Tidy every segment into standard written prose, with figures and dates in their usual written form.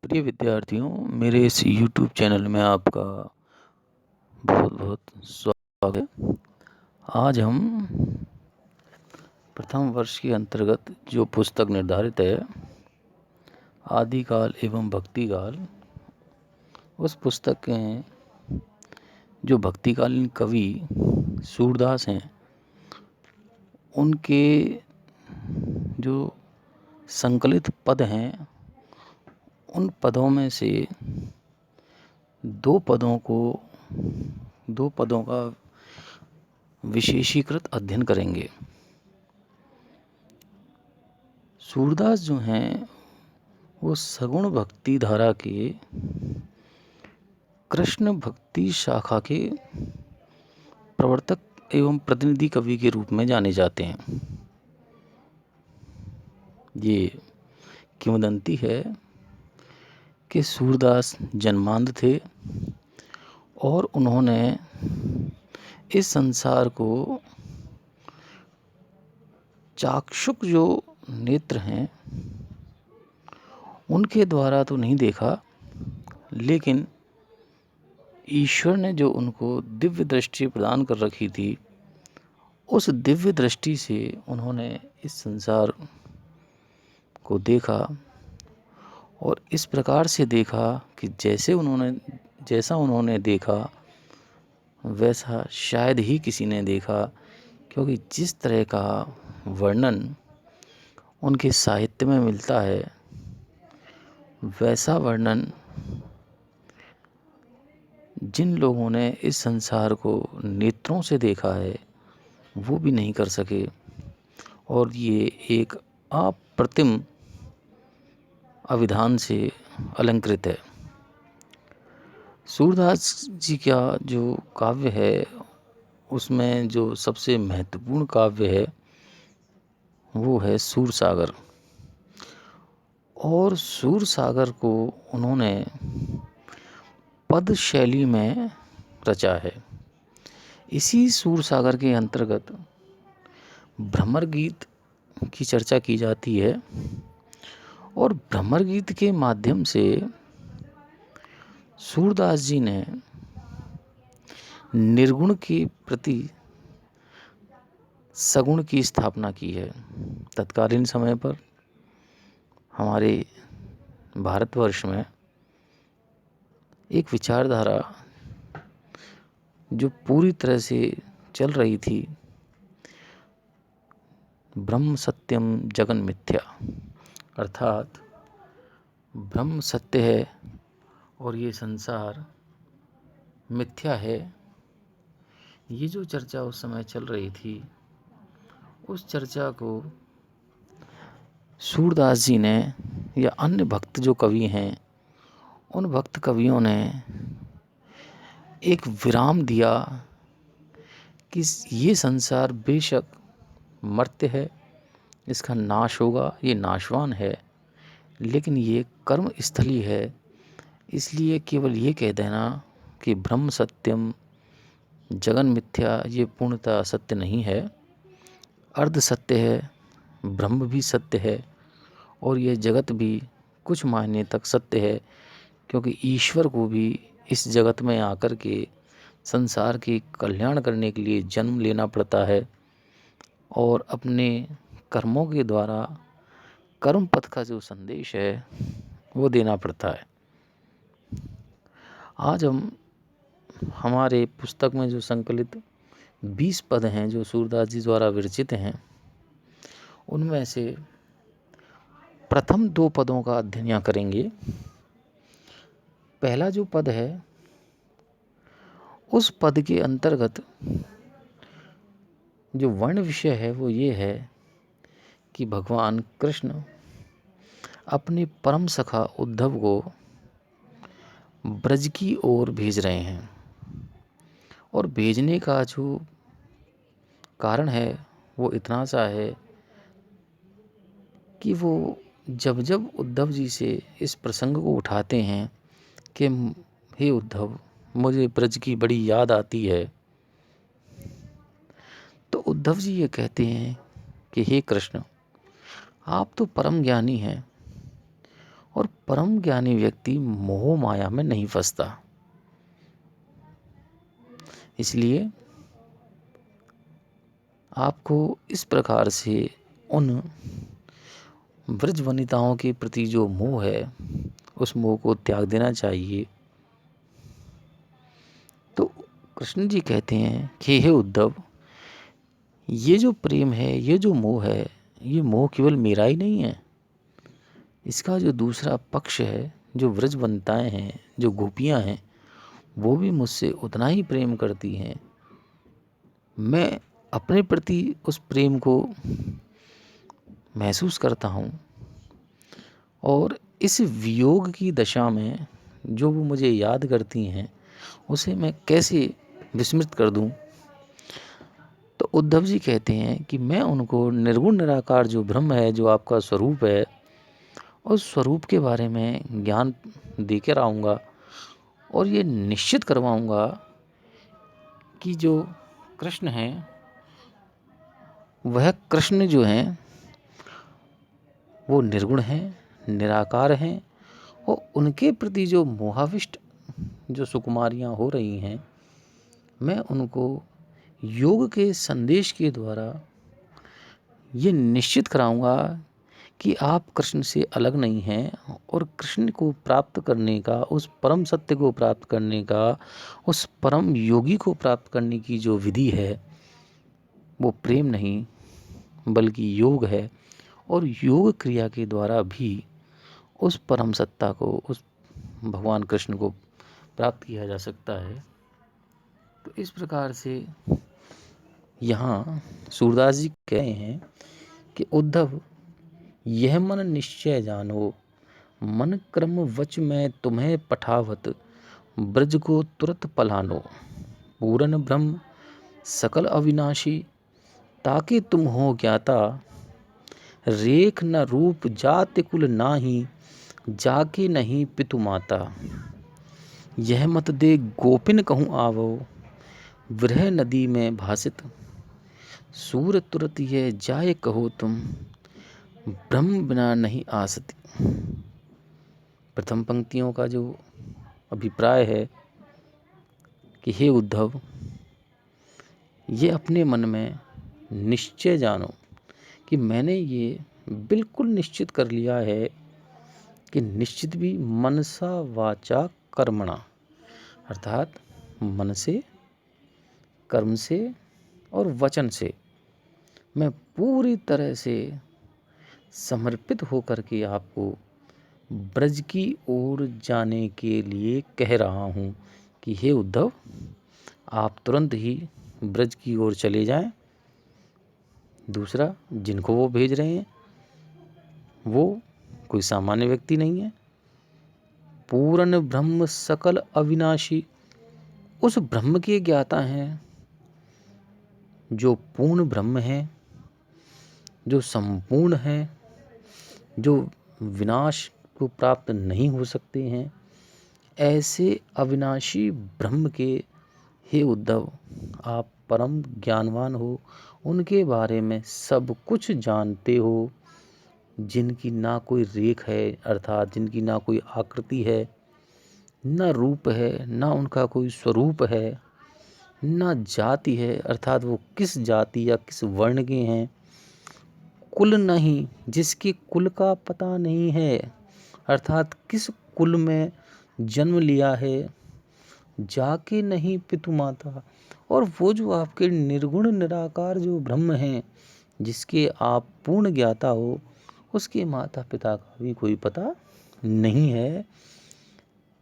प्रिय विद्यार्थियों, मेरे इस YouTube चैनल में आपका बहुत बहुत स्वागत है। आज हम प्रथम वर्ष के अंतर्गत जो पुस्तक निर्धारित है, आदिकाल एवं भक्तिकाल, उस पुस्तक के जो भक्तिकालीन कवि सूरदास हैं, उनके जो संकलित पद हैं, उन पदों में से दो पदों का विशेषीकृत अध्ययन करेंगे। सूरदास जो हैं वो सगुण भक्ति धारा के कृष्ण भक्ति शाखा के प्रवर्तक एवं प्रतिनिधि कवि के रूप में जाने जाते हैं। ये किंवदंती है कि सूरदास जन्मांध थे और उन्होंने इस संसार को चाक्षुष जो नेत्र हैं उनके द्वारा तो नहीं देखा, लेकिन ईश्वर ने जो उनको दिव्य दृष्टि प्रदान कर रखी थी, उस दिव्य दृष्टि से उन्होंने इस संसार को देखा और इस प्रकार से देखा कि जैसा उन्होंने देखा वैसा शायद ही किसी ने देखा, क्योंकि जिस तरह का वर्णन उनके साहित्य में मिलता है वैसा वर्णन जिन लोगों ने इस संसार को नेत्रों से देखा है वो भी नहीं कर सके। और ये एक अप्रतिम अभिधान से अलंकृत है। सूरदास जी का जो काव्य है उसमें जो सबसे महत्वपूर्ण काव्य है वो है सूरसागर। और सूरसागर को उन्होंने पद शैली में रचा है। इसी सूरसागर के अंतर्गत भ्रमर गीत की चर्चा की जाती है और भ्रमर गीत के माध्यम से सूरदास जी ने निर्गुण के प्रति सगुण की स्थापना की है। तत्कालीन समय पर हमारे भारतवर्ष में एक विचारधारा जो पूरी तरह से चल रही थी, ब्रह्म सत्यम जगन मिथ्या, अर्थात ब्रह्म सत्य है और ये संसार मिथ्या है। ये जो चर्चा उस समय चल रही थी, उस चर्चा को सूरदास जी ने या अन्य भक्त जो कवि हैं उन भक्त कवियों ने एक विराम दिया कि ये संसार बेशक मर्त्य है, इसका नाश होगा, ये नाशवान है, लेकिन ये कर्म स्थली है। इसलिए केवल ये कह देना कि ब्रह्म सत्यम जगन मिथ्या ये पूर्णतः सत्य नहीं है, अर्ध सत्य है, ब्रह्म भी सत्य है और यह जगत भी कुछ मायने तक सत्य है, क्योंकि ईश्वर को भी इस जगत में आकर के संसार के कल्याण करने के लिए जन्म लेना पड़ता है और अपने कर्मों के द्वारा कर्म पथ का जो संदेश है वो देना पड़ता है। आज हम हमारे पुस्तक में जो संकलित 20 पद हैं जो सूरदास जी द्वारा विरचित हैं, उनमें से प्रथम 2 पदों का अध्ययन यहाँ करेंगे। पहला जो पद है उस पद के अंतर्गत जो वर्ण विषय है वो ये है कि भगवान कृष्ण अपने परम सखा उद्धव को ब्रज की ओर भेज रहे हैं और भेजने का जो कारण है वो इतना सा है कि वो जब जब उद्धव जी से इस प्रसंग को उठाते हैं कि हे उद्धव, मुझे ब्रज की बड़ी याद आती है, तो उद्धव जी ये कहते हैं कि हे कृष्ण, आप तो परम ज्ञानी हैं और परम ज्ञानी व्यक्ति मोह माया में नहीं फंसता। इसलिए आपको इस प्रकार से उन ब्रज वनिताओं के प्रति जो मोह है उस मोह को त्याग देना चाहिए। तो कृष्ण जी कहते हैं कि हे उद्धव, ये जो प्रेम है, ये जो मोह है, ये मोह केवल मेरा ही नहीं है। इसका जो दूसरा पक्ष है, जो व्रज वनिताएं हैं, जो गोपियां हैं, वो भी मुझसे उतना ही प्रेम करती हैं। मैं अपने प्रति उस प्रेम को महसूस करता हूँ और इस वियोग की दशा में जो वो मुझे याद करती हैं उसे मैं कैसे विस्मृत कर दूं। तो उद्धव जी कहते हैं कि मैं उनको निर्गुण निराकार जो ब्रह्म है, जो आपका स्वरूप है, उस स्वरूप के बारे में ज्ञान देकर आऊँगा और ये निश्चित करवाऊँगा कि जो कृष्ण हैं वह कृष्ण जो हैं वो निर्गुण हैं, निराकार हैं और उनके प्रति जो मोहाविष्ट जो सुकुमारियाँ हो रही हैं, मैं उनको योग के संदेश के द्वारा ये निश्चित कराऊंगा कि आप कृष्ण से अलग नहीं हैं और कृष्ण को प्राप्त करने का, उस परम सत्य को प्राप्त करने का, उस परम योगी को प्राप्त करने की जो विधि है वो प्रेम नहीं बल्कि योग है और योग क्रिया के द्वारा भी उस परम सत्ता को, उस भगवान कृष्ण को प्राप्त किया जा सकता है। तो इस प्रकार से यहाँ सूरदास जी कह रहे हैं कि उद्धव, यह मन निश्चय जानो, मन क्रम वच में तुम्हें पठावत, ब्रज को तुरत पलानो, पूरन ब्रह्म सकल अविनाशी, ताकि तुम हो ज्ञाता, रेख न रूप जाति कुल नाही, जाके नहीं पितु माता, यह मत दे गोपिन कहूँ आवो, विरह नदी में भासित, सूर तुरत यह जाए कहो तुम, ब्रह्म बिना नहीं आसती। प्रथम पंक्तियों का जो अभिप्राय है कि हे उद्धव, ये अपने मन में निश्चय जानो कि मैंने ये बिल्कुल निश्चित कर लिया है कि निश्चित भी मनसा वाचा कर्मणा, अर्थात मन से, कर्म से और वचन से मैं पूरी तरह से समर्पित होकर के आपको ब्रज की ओर जाने के लिए कह रहा हूँ कि हे उद्धव, आप तुरंत ही ब्रज की ओर चले जाएं। दूसरा, जिनको वो भेज रहे हैं वो कोई सामान्य व्यक्ति नहीं है। पूर्ण ब्रह्म सकल अविनाशी, उस ब्रह्म के ज्ञाता हैं जो पूर्ण ब्रह्म है, जो संपूर्ण है, जो विनाश को प्राप्त नहीं हो सकते हैं। ऐसे अविनाशी ब्रह्म के हे उद्धव, आप परम ज्ञानवान हो, उनके बारे में सब कुछ जानते हो, जिनकी ना कोई रेख है, अर्थात जिनकी ना कोई आकृति है, ना रूप है, ना उनका कोई स्वरूप है, ना जाति है, अर्थात वो किस जाति या किस वर्ण के हैं, कुल नहीं, जिसके कुल का पता नहीं है, अर्थात किस कुल में जन्म लिया है, जाके नहीं पितु माता, और वो जो आपके निर्गुण निराकार जो ब्रह्म हैं, जिसके आप पूर्ण ज्ञाता हो, उसके माता पिता का भी कोई पता नहीं है।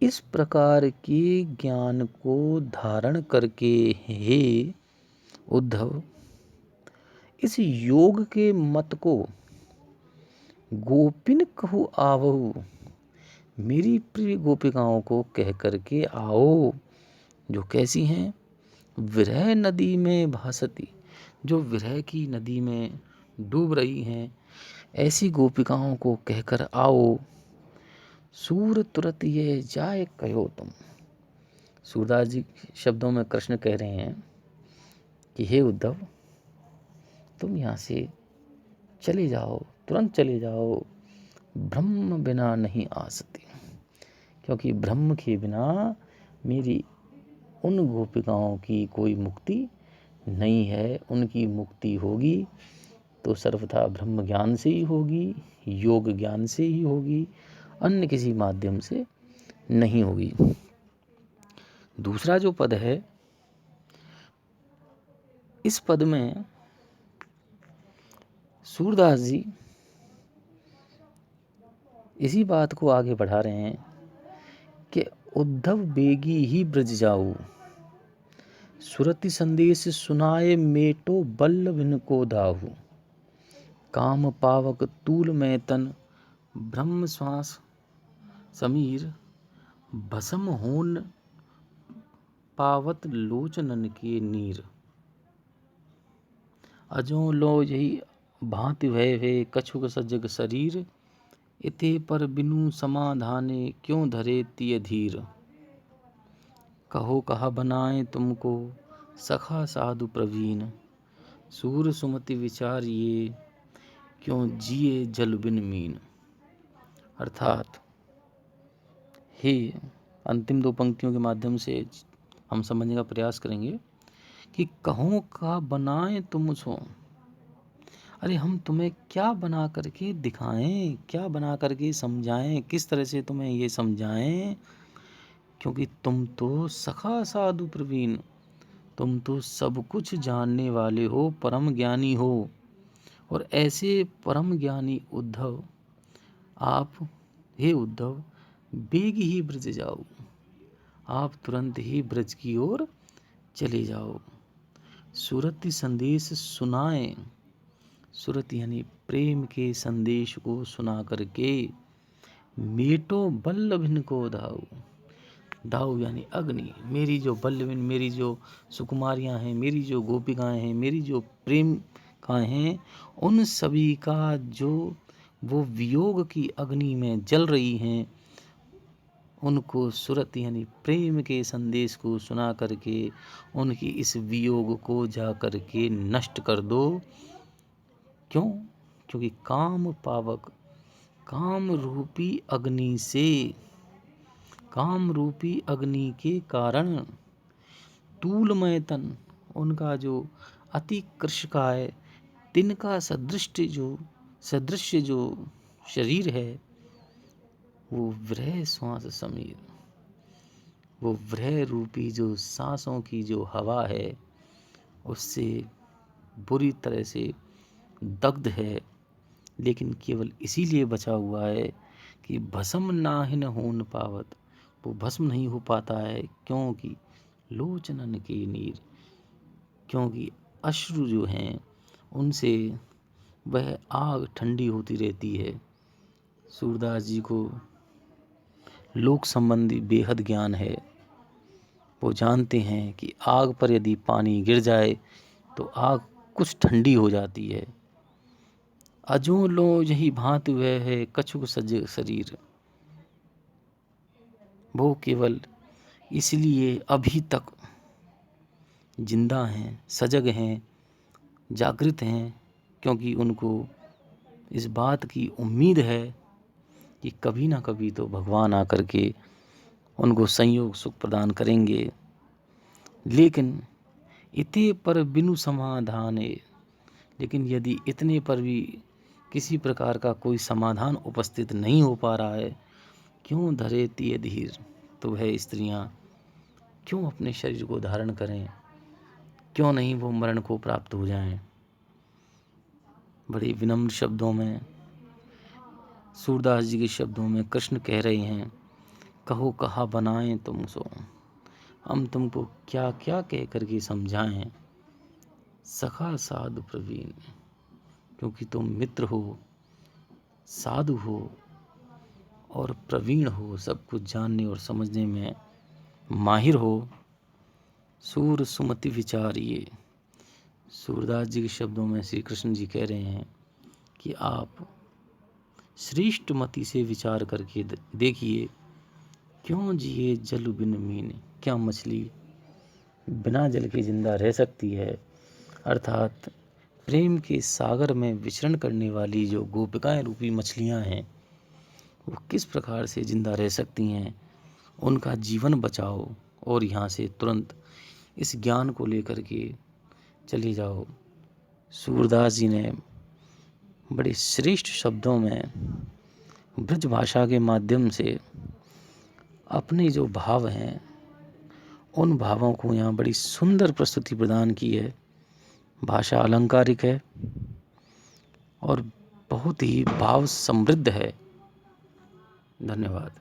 इस प्रकार के ज्ञान को धारण करके हे उद्धव, इस योग के मत को गोपिन कहु आवहु, मेरी प्रिय गोपिकाओं को कह करके आओ, जो कैसी हैं, विरह नदी में भासती, जो विरह की नदी में डूब रही हैं, ऐसी गोपिकाओं को कहकर आओ। सूर तुरत ये जाए कहो तुम, सूरदास जी शब्दों में कृष्ण कह रहे हैं कि हे उद्धव, तुम यहाँ से चले जाओ, तुरंत चले जाओ, ब्रह्म बिना नहीं आसती, क्योंकि ब्रह्म के बिना मेरी उन गोपिकाओं की कोई मुक्ति नहीं है। उनकी मुक्ति होगी तो सर्वथा ब्रह्म ज्ञान से ही होगी, योग ज्ञान से ही होगी, अन्य किसी माध्यम से नहीं होगी। दूसरा जो पद है, इस पद में सूरदास जी इसी बात को आगे बढ़ा रहे हैं कि उद्धव बेगी ही ब्रज जाऊ, सुरति संदेश सुनाए मेटो बल्लभिन को दाहू, काम पावक तूल में तन ब्रह्म श्वास समीर, भसम होन पावत लोचनन के नीर, अजो लो यही भांति भय कछुक सजग शरीर, इते पर बिनु समाधाने क्यों धरे तिय धीर, कहो कहा बनाए तुमको सखा साधु प्रवीण, सूर सुमति विचार ये क्यों जिए जल बिन मीन। अर्थात हे, अंतिम दो पंक्तियों के माध्यम से हम समझने का प्रयास करेंगे कि कहो का बनाए तुम सो, अरे हम तुम्हें क्या बना करके दिखाएं, क्या बना करके समझाएं, किस तरह से तुम्हें ये समझाएं, क्योंकि तुम तो सखा साधु प्रवीण, तुम तो सब कुछ जानने वाले हो, परम ज्ञानी हो। और ऐसे परम ज्ञानी उद्धव, आप हे उद्धव बेग ही ब्रज जाओ, आप तुरंत ही ब्रज की ओर चले जाओ। सुरति संदेश सुनाए, सुरत यानी प्रेम के संदेश को सुना करके, मेटो बल्लभिन को दाऊ, दाऊ यानी अग्नि, मेरी जो बल्लभिन, मेरी जो सुकुमारियां हैं, मेरी जो गोपिकाएं हैं, मेरी जो प्रेम का हैं, उन सभी का जो वो वियोग की अग्नि में जल रही हैं, उनको सुरत यानी प्रेम के संदेश को सुना करके उनकी इस वियोग को जा करके नष्ट कर दो। क्यों? क्योंकि काम पावक, काम रूपी अग्नि से, काम रूपी अग्नि के कारण, तूलमय तन, उनका जो अति कृशकाय तिनका सदृश्य जो शरीर है, वो विरह श्वास समीर, वो विरह रूपी जो सांसों की जो हवा है, उससे बुरी तरह से दग्ध है, लेकिन केवल इसीलिए बचा हुआ है कि भस्म नाहिन होन पावत, वो भस्म नहीं हो पाता है। क्योंकि लोचनन की नीर, क्योंकि अश्रु जो हैं उनसे वह आग ठंडी होती रहती है। सूरदास जी को लोक संबंधी बेहद ज्ञान है। वो जानते हैं कि आग पर यदि पानी गिर जाए तो आग कुछ ठंडी हो जाती है। अजो लो यही भांति वह है कछुक सज शरीर, वो केवल इसलिए अभी तक जिंदा हैं, सजग हैं, जागृत हैं, क्योंकि उनको इस बात की उम्मीद है कि कभी ना कभी तो भगवान आकर के उनको संयोग सुख प्रदान करेंगे। लेकिन इते पर बिनु समाधाने, लेकिन यदि इतने पर भी किसी प्रकार का कोई समाधान उपस्थित नहीं हो पा रहा है, क्यों धरे तिय धीर, तो वह स्त्रियां क्यों अपने शरीर को धारण करें, क्यों नहीं वो मरण को प्राप्त हो जाएं। बड़े विनम्र शब्दों में, सूरदास जी के शब्दों में कृष्ण कह रहे हैं, कहो कहा बनाएं तुम सो, हम तुमको क्या क्या कह करके समझाएं। सखा साधु प्रवीण, क्योंकि तुम मित्र हो, साधु हो और प्रवीण हो, सब कुछ जानने और समझने में माहिर हो। सूर सुमति विचारिए, सूरदास जी के शब्दों में श्री कृष्ण जी कह रहे हैं कि आप श्रेष्ठ मति से विचार करके देखिए, क्यों जिए जल बिन मीन, क्या मछली बिना जल के जिंदा रह सकती है। अर्थात प्रेम के सागर में विचरण करने वाली जो गोपिकाएं रूपी मछलियां हैं, वो किस प्रकार से जिंदा रह सकती हैं, उनका जीवन बचाओ और यहाँ से तुरंत इस ज्ञान को लेकर के चले जाओ। सूरदास जी ने बड़े श्रेष्ठ शब्दों में ब्रज भाषा के माध्यम से अपने जो भाव हैं उन भावों को यहाँ बड़ी सुंदर प्रस्तुति प्रदान की है। भाषा अलंकारिक है और बहुत ही भाव समृद्ध है। धन्यवाद।